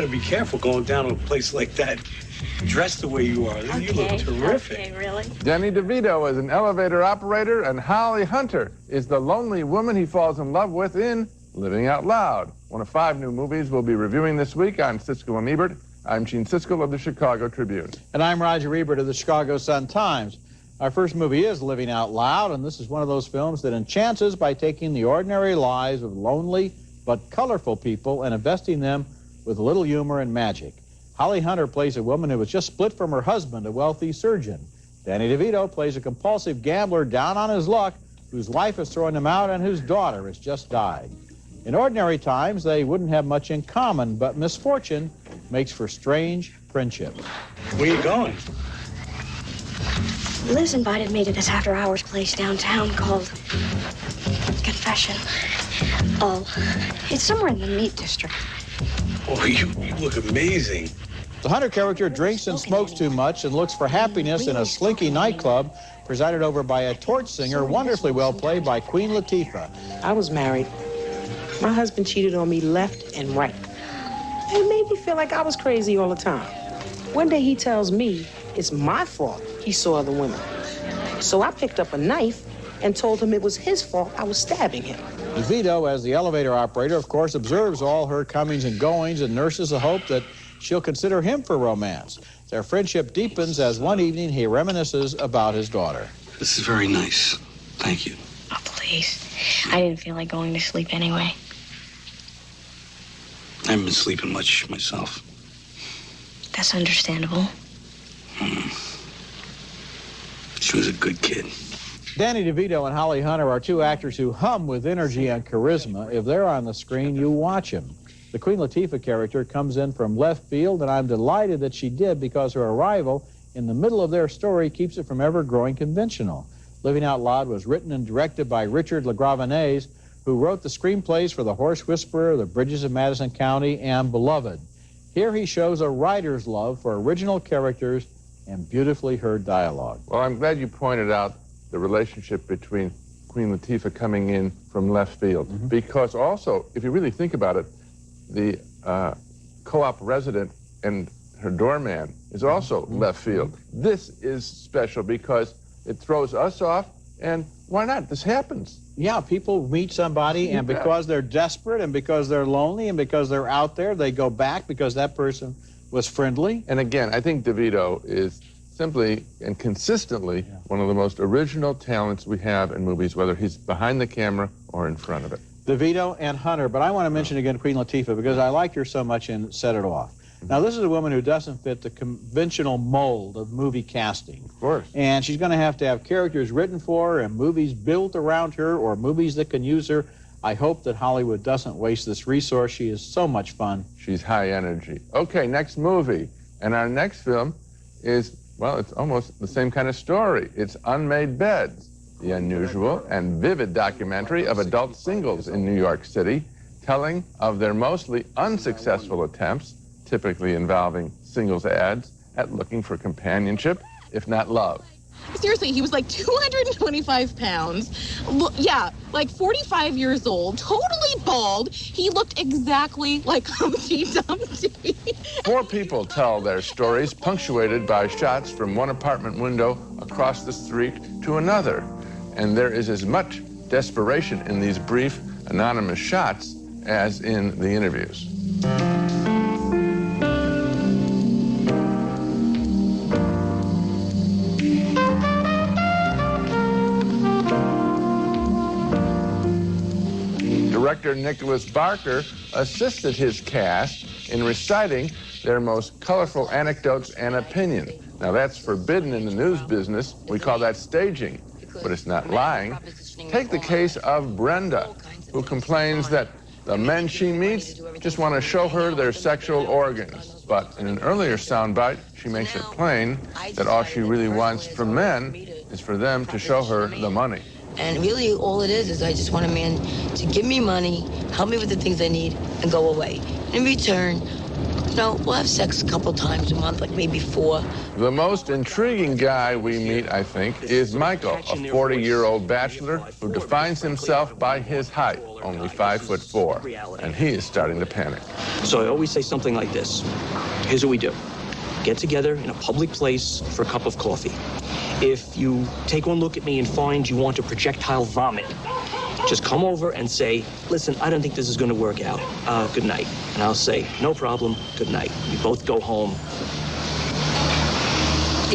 Be careful going down to a place like that, dressed the way you are. Okay, you look terrific. Okay, really? Danny DeVito is an elevator operator, and Holly Hunter is the lonely woman he falls in love with in Living Out Loud, one of 5 new movies we'll be reviewing this week on Siskel and Ebert. I'm Gene Siskel of the Chicago Tribune. And I'm Roger Ebert of the Chicago Sun-Times. Our first movie is Living Out Loud, and this is one of those films that enchants us by taking the ordinary lives of lonely but colorful people and investing them with a little humor and magic. Holly Hunter plays a woman who was just split from her husband, a wealthy surgeon. Danny DeVito plays a compulsive gambler down on his luck, whose wife is throwing him out and whose daughter has just died. In ordinary times, they wouldn't have much in common, but misfortune makes for strange friendship. Where you going? Liz invited me to this after-hours place downtown called Confession. Oh, it's somewhere in the Meat District. Oh, you look amazing. The Hunter character drinks and smokes too much and looks for happiness in a slinky nightclub presided over by a torch singer wonderfully well played by Queen Latifah. I was married. My husband cheated on me left and right. It made me feel like I was crazy all the time. One day he tells me it's my fault he saw other women. So I picked up a knife and told him it was his fault I was stabbing him. DeVito, as the elevator operator, of course, observes all her comings and goings and nurses the hope that she'll consider him for romance. Their friendship deepens as one evening he reminisces about his daughter. This is very nice. Thank you. Oh, please. I didn't feel like going to sleep anyway. I haven't been sleeping much myself. That's understandable. She was a good kid. Danny DeVito and Holly Hunter are 2 actors who hum with energy and charisma. If they're on the screen, you watch them. The Queen Latifah character comes in from left field, and I'm delighted that she did because her arrival in the middle of their story keeps it from ever growing conventional. Living Out Loud was written and directed by Richard LaGravenese, who wrote the screenplays for The Horse Whisperer, The Bridges of Madison County, and Beloved. Here he shows a writer's love for original characters and beautifully heard dialogue. Well, I'm glad you pointed out the relationship between Queen Latifah coming in from left field. Because also, if you really think about it, the co-op resident and her doorman is also left field. This is special because it throws us off, and why not? This happens. Yeah, people meet somebody, and because they're desperate and because they're lonely and because they're out there, they go back because that person was friendly. And again, I think DeVito is simply and consistently one of the most original talents we have in movies, whether he's behind the camera or in front of it. DeVito and Hunter, but I want to mention again Queen Latifah because I liked her so much in Set It Off. Now, this is a woman who doesn't fit the conventional mold of movie casting. Of course. And she's going to have characters written for her and movies built around her or movies that can use her. I hope that Hollywood doesn't waste this resource. She is so much fun. She's high energy. Okay, next movie. And our next film is, well, it's almost the same kind of story. It's Unmade Beds, the unusual and vivid documentary of adult singles in New York City, telling of their mostly unsuccessful attempts, typically involving singles ads, at looking for companionship, if not love. Seriously, he was like 225 pounds. Yeah, like 45 years old, totally bald. He looked exactly like Humpty Dumpty. 4 people tell their stories, punctuated by shots from one apartment window across the street to another. And there is as much desperation in these brief, anonymous shots as in the interviews. Director Nicholas Barker assisted his cast in reciting their most colorful anecdotes and opinions. Now, that's forbidden in the news business. We call that staging, but it's not lying. Take the case of Brenda, who complains that The men she meets just want to show her their sexual organs. But in an earlier soundbite, she makes it plain that all she really wants from men is for them to show her the money. And really, all it is I just want a man to give me money, help me with the things I need, and go away. In return, you know, we'll have sex a couple times a month, like maybe 4. The most intriguing guy we meet, I think, is Michael, a 40-year-old bachelor who defines himself by his height, only 5'4", and he is starting to panic. So I always say something like this. Here's what we do. Get together in a public place for a cup of coffee. If you take one look at me and find you want to projectile vomit, just come over and say, listen, I don't think this is going to work out. Good night. And I'll say, no problem, good night. We both go home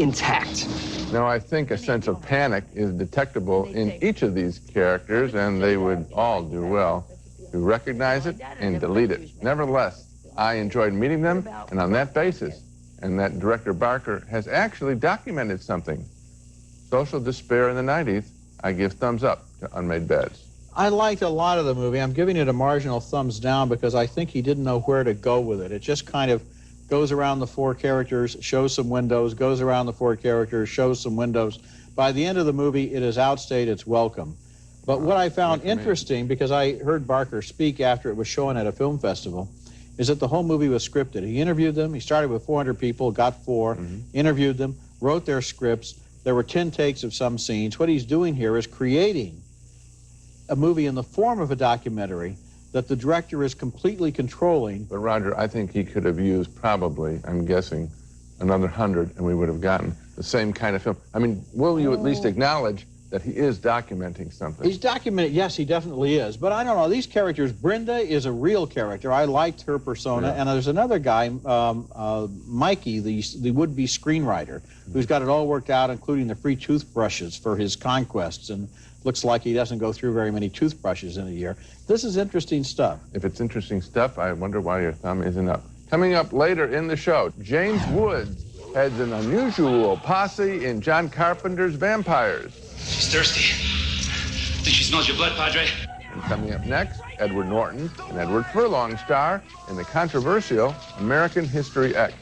intact. Now, I think a sense of panic is detectable in each of these characters, and they would all do well to recognize it and delete it. Nevertheless, I enjoyed meeting them, and on that basis, and that director Barker has actually documented something. Social despair in the 90s, I give thumbs up to Unmade Beds. I liked a lot of the movie. I'm giving it a marginal thumbs down because I think he didn't know where to go with it. It just kind of goes around the 4 characters, shows some windows, goes around the 4 characters, shows some windows. By the end of the movie, it has outstayed its welcome. But what I found interesting, because I heard Barker speak after it was shown at a film festival, is that the whole movie was scripted. He interviewed them. He started with 400 people, got 4, interviewed them, wrote their scripts. There were 10 takes of some scenes. What he's doing here is creating a movie in the form of a documentary that the director is completely controlling. But Roger, I think he could have used probably, I'm guessing, another 100, and we would have gotten the same kind of film. I mean, will you at least acknowledge that he is documenting something? He's documenting, yes, he definitely is. But I don't know, these characters, Brenda is a real character. I liked her persona. Yeah. And there's another guy, Mikey, the would-be screenwriter, who's got it all worked out, including the free toothbrushes for his conquests. And looks like he doesn't go through very many toothbrushes in a year. This is interesting stuff. If it's interesting stuff, I wonder why your thumb isn't up. Coming up later in the show, James Woods heads an unusual posse in John Carpenter's Vampires. She's thirsty. Think she smells your blood, Padre? And coming up next, Edward Norton and Edward Furlong star in the controversial American History X.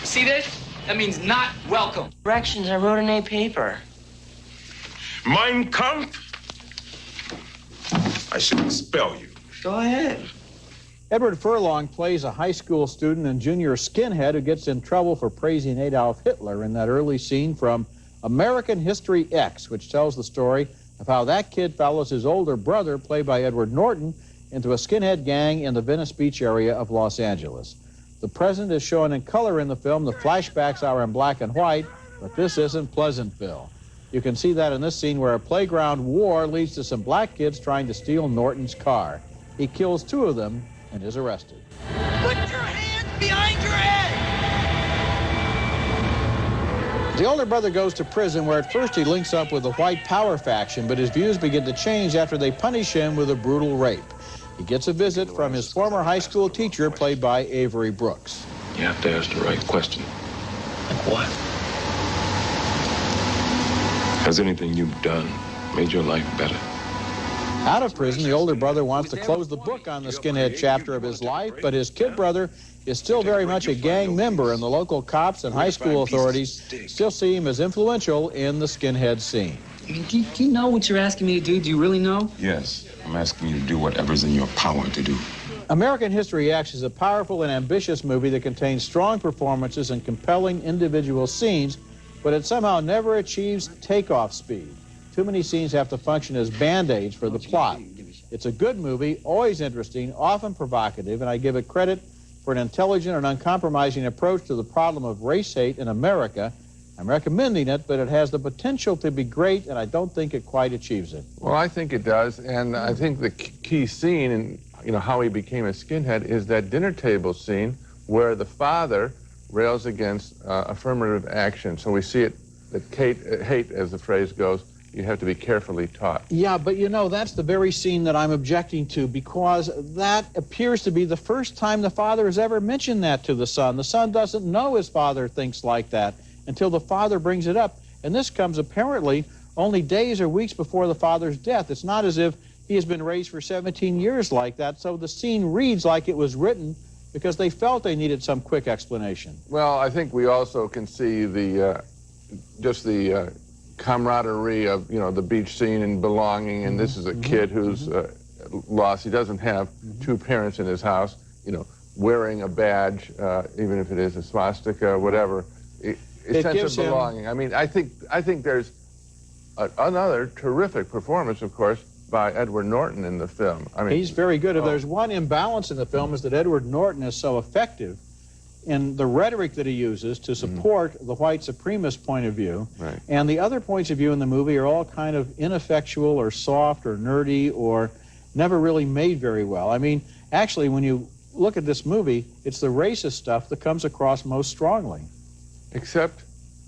See this? That means not welcome. Directions, I wrote in a paper. Mein Kampf? I should expel you. Go ahead. Edward Furlong plays a high school student and junior skinhead who gets in trouble for praising Adolf Hitler in that early scene from American History X, which tells the story of how that kid follows his older brother, played by Edward Norton, into a skinhead gang in the Venice Beach area of Los Angeles. The present is shown in color in the film. The flashbacks are in black and white, but this isn't Pleasantville. You can see that in this scene where a playground war leads to some black kids trying to steal Norton's car. He kills 2 of them and is arrested. Put your hands behind your head! The older brother goes to prison where at first he links up with the white power faction, but his views begin to change after they punish him with a brutal rape. He gets a visit from his former high school teacher, played by Avery Brooks. You have to ask the right question. Like what? Has anything you've done made your life better? Out of prison, the older brother wants to close the book on the skinhead chapter of his life, but his kid brother is still very much a gang member, and the local cops and high school authorities still see him as influential in the skinhead scene. I mean, do you know what you're asking me to do? Do you really know? Yes, I'm asking you to do whatever's in your power to do. American History X is a powerful and ambitious movie that contains strong performances and compelling individual scenes, but it somehow never achieves takeoff speed. Too many scenes have to function as band-aids for the plot. It's a good movie, always interesting, often provocative, and I give it credit for an intelligent and uncompromising approach to the problem of race hate in America. I'm recommending it, but it has the potential to be great, and I don't think it quite achieves it. Well, I think it does, and I think the key scene in how he became a skinhead is that dinner table scene where the father rails against affirmative action. So we see it, that hate, as the phrase goes, you have to be carefully taught. Yeah, but that's the very scene that I'm objecting to, because that appears to be the first time the father has ever mentioned that to the son. The son doesn't know his father thinks like that until the father brings it up. And this comes apparently only days or weeks before the father's death. It's not as if he has been raised for 17 years like that, so the scene reads like it was written because they felt they needed some quick explanation. Well, I think we also can see the just the camaraderie of, you know, the beach scene and belonging, and this is a kid who's lost. He doesn't have two parents in his house, you know, wearing a badge, even if it is a swastika, whatever. A sense of belonging. I mean, I think there's another terrific performance, of course, by Edward Norton in the film. I mean, he's very good. If there's one imbalance in the film, is that Edward Norton is so effective in the rhetoric that he uses to support the white supremacist point of view. Right. And the other points of view in the movie are all kind of ineffectual or soft or nerdy or never really made very well. I mean, actually, when you look at this movie, it's the racist stuff that comes across most strongly. Except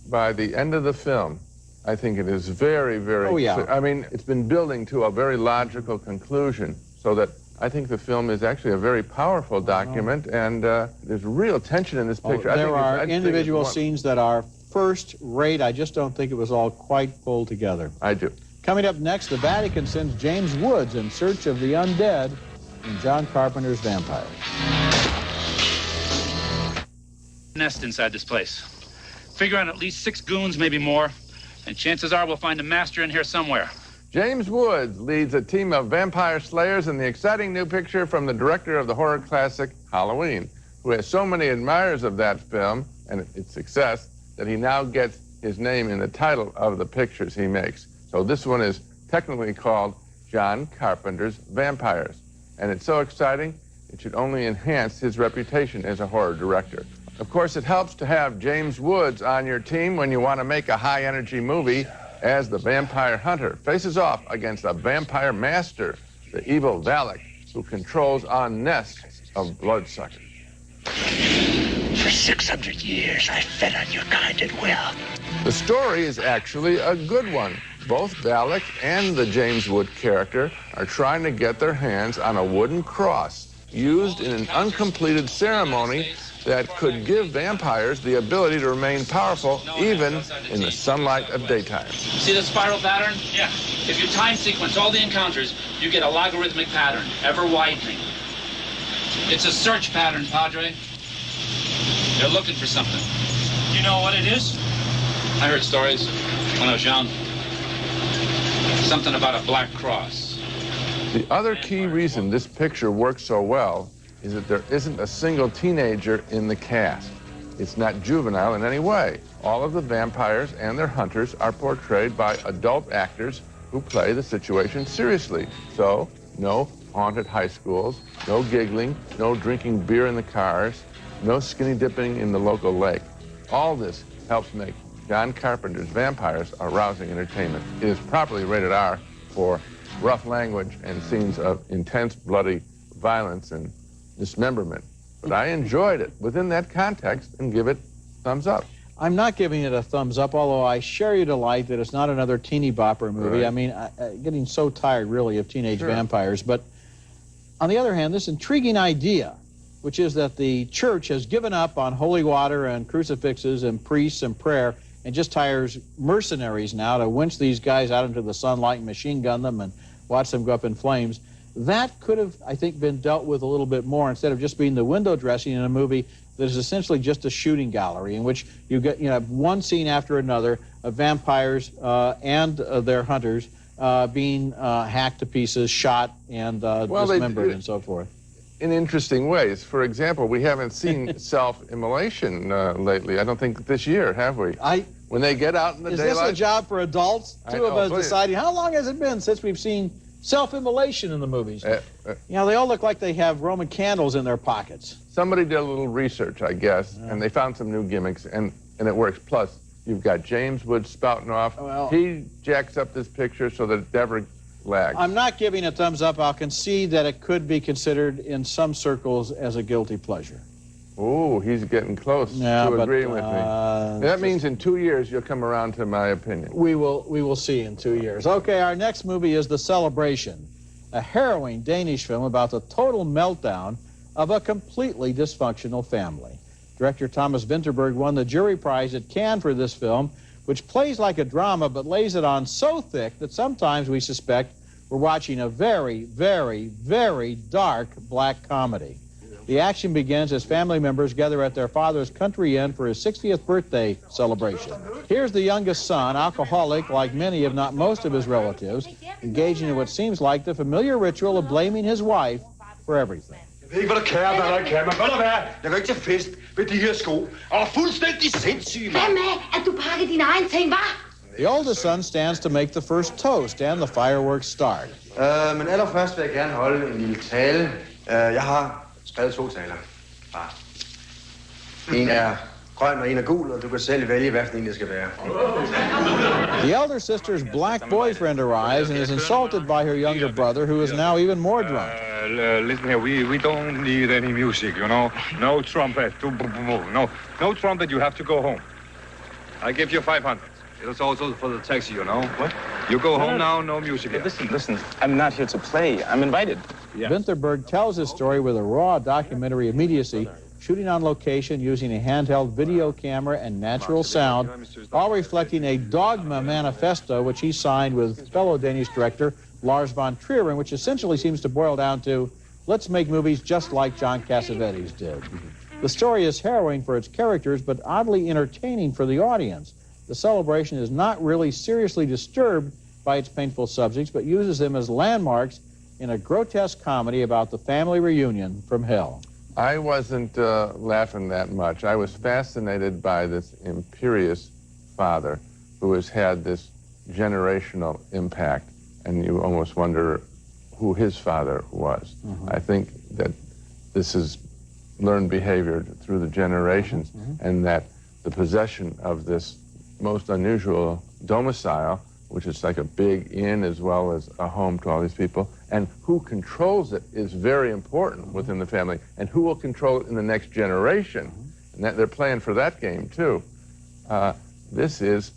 by the end of the film, I think it is very, very clear. I mean, it's been building to a very logical conclusion, so that I think the film is actually a very powerful document, and there's real tension in this picture. There are individual scenes that are first rate. I just don't think it was all quite pulled together. I do. Coming up next, the Vatican sends James Woods in search of the undead in John Carpenter's Vampire. Nest inside this place. Figure on at least 6 goons, maybe more, and chances are we'll find a master in here somewhere. James Woods leads a team of vampire slayers in the exciting new picture from the director of the horror classic Halloween, who has so many admirers of that film and its success that he now gets his name in the title of the pictures he makes. So this one is technically called John Carpenter's Vampires, and it's so exciting it should only enhance his reputation as a horror director. Of course, it helps to have James Woods on your team when you want to make a high-energy movie, as the vampire hunter faces off against a vampire master, the evil Valak, who controls a nest of bloodsuckers. For 600 years, I fed on your kind at will. The story is actually a good one. Both Valak and the James Wood character are trying to get their hands on a wooden cross used in an uncompleted ceremony that could give vampires the ability to remain powerful even in the sunlight of daytime. See the spiral pattern? Yeah. If you time sequence all the encounters, you get a logarithmic pattern, ever widening. It's a search pattern, Padre. They're looking for something. You know what it is? I heard stories when I was young. Something about a black cross. The other key reason this picture works so well is that there isn't a single teenager in the cast. It's not juvenile in any way. All of the vampires and their hunters are portrayed by adult actors who play the situation seriously. So, no haunted high schools, no giggling, no drinking beer in the cars, no skinny dipping in the local lake. All this helps make John Carpenter's Vampires a rousing entertainment. It is properly rated R for rough language and scenes of intense bloody violence and dismemberment. But I enjoyed it within that context and give it thumbs up. I'm not giving it a thumbs up, although I share your delight that it's not another teeny bopper movie. Right. I mean, getting so tired, really, of teenage vampires. But on the other hand, this intriguing idea, which is that the church has given up on holy water and crucifixes and priests and prayer and just hires mercenaries now to winch these guys out into the sunlight and machine gun them and watch them go up in flames. That could have, I think, been dealt with a little bit more instead of just being the window dressing in a movie that is essentially just a shooting gallery in which you get, one scene after another of vampires and their hunters being hacked to pieces, shot, and dismembered and so forth. In interesting ways. For example, we haven't seen self-immolation lately. I don't think this year, have we? When they get out in the daylight. Is this a job for adults? Two of us deciding, how long has it been since we've seen self-immolation in the movies? They all look like they have Roman candles in their pockets. Somebody did a little research, I guess, and they found some new gimmicks, and it works. Plus, you've got James Woods spouting off. Well, he jacks up this picture so that it never lags. I'm not giving a thumbs up. I'll concede that it could be considered in some circles as a guilty pleasure. Oh, he's getting close to agreeing with me. That means in 2 years you'll come around to my opinion. We will see in 2 years. Okay, our next movie is The Celebration, a harrowing Danish film about the total meltdown of a completely dysfunctional family. Director Thomas Vinterberg won the jury prize at Cannes for this film, which plays like a drama but lays it on so thick that sometimes we suspect We're watching a very, very, very dark black comedy. The action begins as family members gather at their father's country inn for his 60th birthday celebration. Here's the youngest son, alcoholic like many, if not most of his relatives, engaging in what seems like the familiar ritual of blaming his wife for everything. Jeg ved ikke, hvad der kære, hvad der kan. Men hvad der være? Jeg kan ikke til fest med de her sko. Og er fuldstændig sindssyg, mand. Hvad med, at du pakker dine egne ting, hva'? The oldest son stands to make the first toast, and the fireworks start. Men allerførst vil jeg gerne holde en lille tale. Jeg har skrevet 2 taler. Far. En er grøn og en er gul, og du kan selv vælge, hvad for en det skal være. The elder sister's black boyfriend arrives and is insulted by her younger brother, who is now even more drunk. Listen here, we don't need any music, you know. No trumpet. No trumpet, you have to go home. I give you 500. It's also for the taxi, you know. What? You go home now, no music. Listen, I'm not here to play. I'm invited. Yeah. Vinterberg tells his story with a raw documentary immediacy, shooting on location using a handheld video camera and natural sound, all reflecting a dogma manifesto which he signed with fellow Danish director Lars von Trier, which essentially seems to boil down to, let's make movies just like John Cassavetes did. The story is harrowing for its characters, but oddly entertaining for the audience. The celebration is not really seriously disturbed by its painful subjects, but uses them as landmarks in a grotesque comedy about the family reunion from hell. I wasn't laughing that much. I was fascinated by this imperious father who has had this generational impact, and you almost wonder who his father was. I think that this is learned behavior through the generations, and that the possession of this most unusual domicile, which is like a big inn as well as a home to all these people, and who controls it is very important within the family, and who will control it in the next generation. And that they're playing for that game too. This is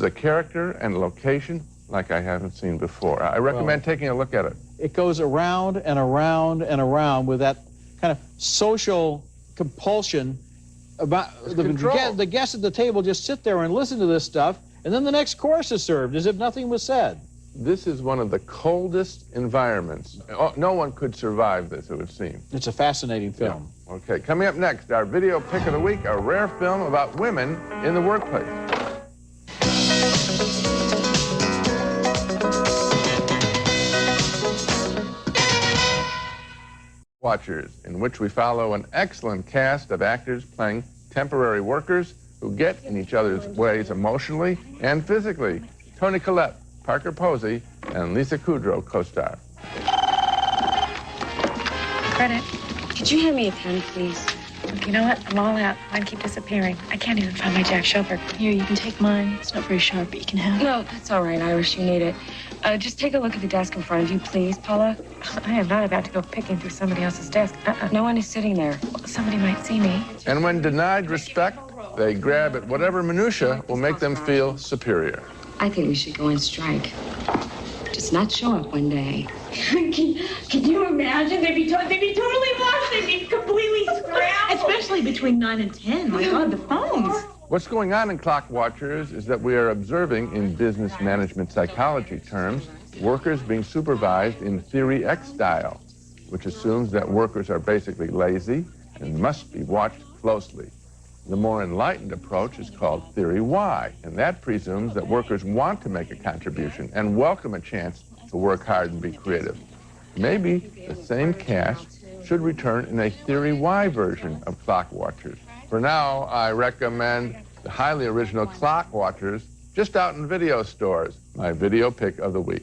a character and location like I haven't seen before. I recommend taking a look at it. It goes around and around and around with that kind of social compulsion about the guests at the table just sit there and listen to this stuff, and then the next course is served as if nothing was said. This is one of the coldest environments. No one could survive this, it would seem. It's a fascinating film. Yeah. Okay, coming up next, our video pick of the week, a rare film about women in the workplace. Watchers, in which we follow an excellent cast of actors playing temporary workers who get in each other's ways emotionally and physically. Toni Collette, Parker Posey, and Lisa Kudrow co-star. Credit. Could you hand me a pen, please? Look, you know what? I'm all out. Mine keep disappearing. I can't even find my Jack Shelburne. Here, you can take mine. It's not very sharp, but you can have it. No, that's all right, Irish. You need it. Just take a look at the desk in front of you, please, Paula. I am not about to go picking through somebody else's desk. No one is sitting there. Well, somebody might see me. And when denied respect, they grab at whatever minutia will make them feel superior. I think we should go on strike. Just not show up one day. Can you imagine? They'd be totally lost. They'd be completely scrambled. Especially between 9 and 10. My God, the phones. What's going on in Clock Watchers is that we are observing, in business management psychology terms, workers being supervised in Theory X style, which assumes that workers are basically lazy and must be watched closely. The more enlightened approach is called Theory Y, and that presumes that workers want to make a contribution and welcome a chance to work hard and be creative. Maybe the same cast should return in a Theory Y version of Clock Watchers. For now, I recommend the highly original Clock Watchers, just out in video stores, my video pick of the week.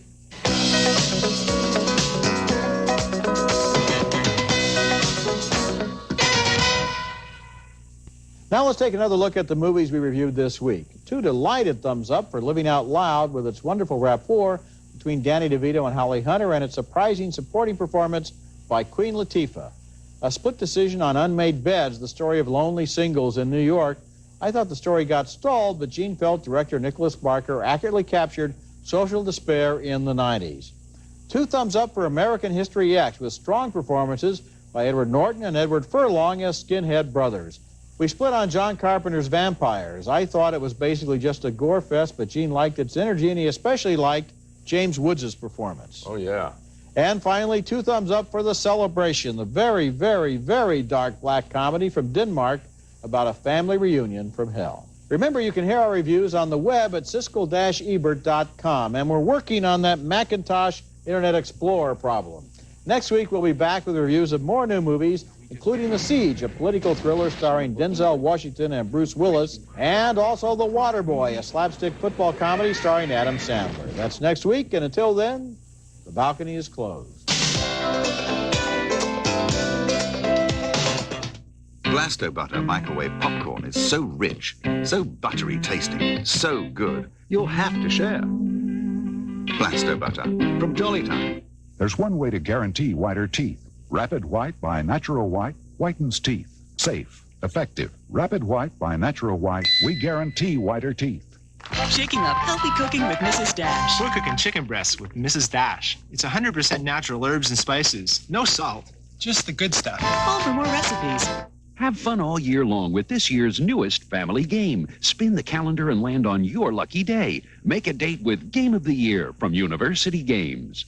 Now let's take another look at the movies we reviewed this week. 2 delighted thumbs up for Living Out Loud with its wonderful rapport between Danny DeVito and Holly Hunter and its surprising supporting performance by Queen Latifah. A split decision on Unmade Beds, the story of lonely singles in New York. I thought the story got stalled, but Gene felt director Nicholas Barker accurately captured social despair in the 90s. 2 thumbs up for American History X with strong performances by Edward Norton and Edward Furlong as skinhead brothers. We split on John Carpenter's Vampires. I thought it was basically just a gore fest, but Gene liked its energy, and he especially liked James Woods' performance. Oh, yeah. And finally, 2 thumbs up for The Celebration, the very, very, very dark black comedy from Denmark about a family reunion from hell. Remember, you can hear our reviews on the web at Siskel-Ebert.com, and we're working on that Macintosh Internet Explorer problem. Next week, we'll be back with reviews of more new movies, including The Siege, a political thriller starring Denzel Washington and Bruce Willis, and also The Waterboy, a slapstick football comedy starring Adam Sandler. That's next week, and until then, the balcony is closed. Blasto butter microwave popcorn is so rich, so buttery tasting, so good, you'll have to share. Blasto butter from Jolly Time. There's one way to guarantee whiter teeth. Rapid White by Natural White whitens teeth. Safe, effective. Rapid White by Natural White. We guarantee whiter teeth. Shaking up healthy cooking with Mrs. Dash. We're cooking chicken breasts with Mrs. Dash. It's 100% natural herbs and spices. No salt. Just the good stuff. Call for more recipes. Have fun all year long with this year's newest family game. Spin the calendar and land on your lucky day. Make a date with Game of the Year from University Games.